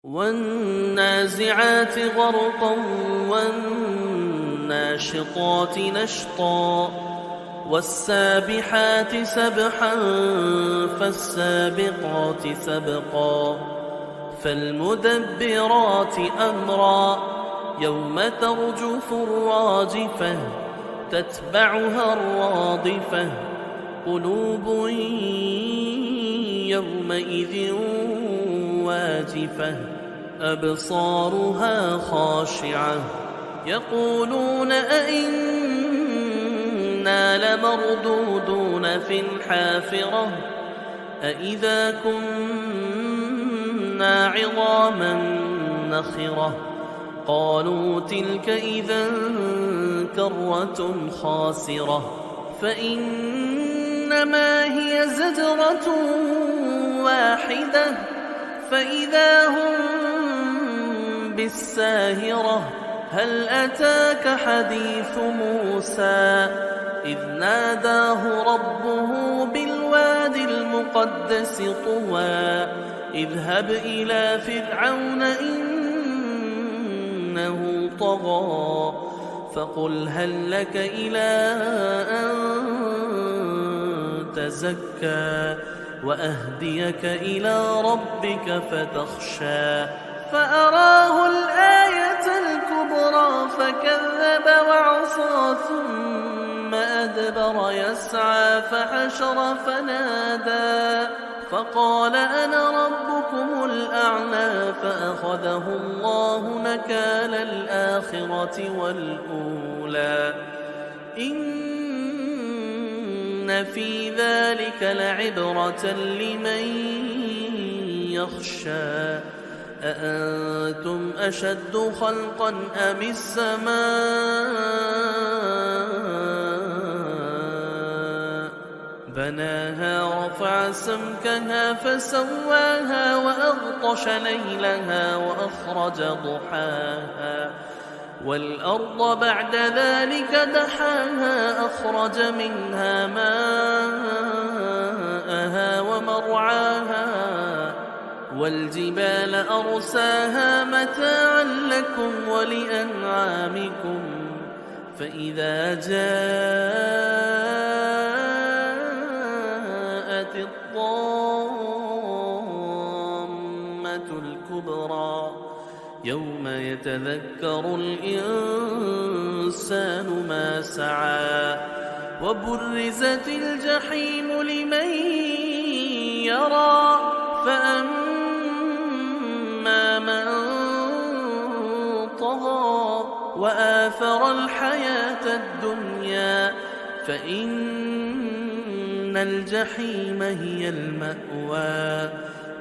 والنازعات غرقا والناشطات نشطا والسابحات سبحا فالسابقات سبقا فالمدبرات أمرا يوم ترجف الراجفة تتبعها الرادفة قلوب يومئذ واجفة أبصارها خاشعة يقولون أئنا لمردودون في الحافرة أئذا كنا عظاما نخرة قالوا تلك إذا كرة خاسرة فإنما هي زجرة واحدة فإذا هم بالساهرة هل أتاك حديث موسى إذ ناداه ربه بالوادي المقدس طوى اذهب إلى فرعون إنه طغى فقل هل لك إلى أن تزكى وأهديك إلى ربك فتخشى فأراه الآية الكبرى فكذب وعصى ثم أدبر يسعى فحشر فنادى فقال أنا ربكم الأعلى فأخذه الله نكال الآخرة والأولى إن في ذلك لعبرة لمن يخشى أأنتم أشد خلقا أم السماء بناها رفع سمكها فسواها وأغطش ليلها وأخرج ضحاها والأرض بعد ذلك دحاها أخرج منها ماءها ومرعاها والجبال أرساها متاعا لكم ولأنعامكم فإذا جاءت الطامة الكبرى يوم يتذكر الإنسان ما سعى وبرزت الجحيم لمن يرى فأما من طغى وآثر الحياة الدنيا فإن الجحيم هي المأوى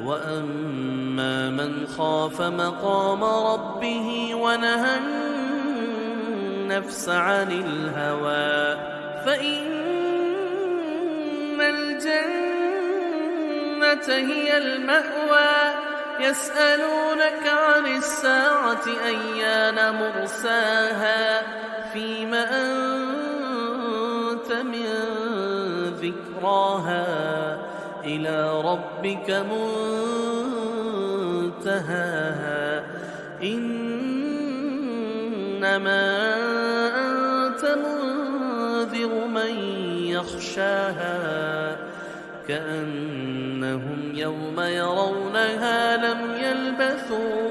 وأما من خاف مقام ربه ونهى النفس عن الهوى فإن الجنة هي المأوى يسألونك عن الساعة أيان مرساها فيم أنت من ذكراها إلى ربك منتهاها إنما أنت منذر من يخشاها كأنهم يوم يرونها لم يلبثوا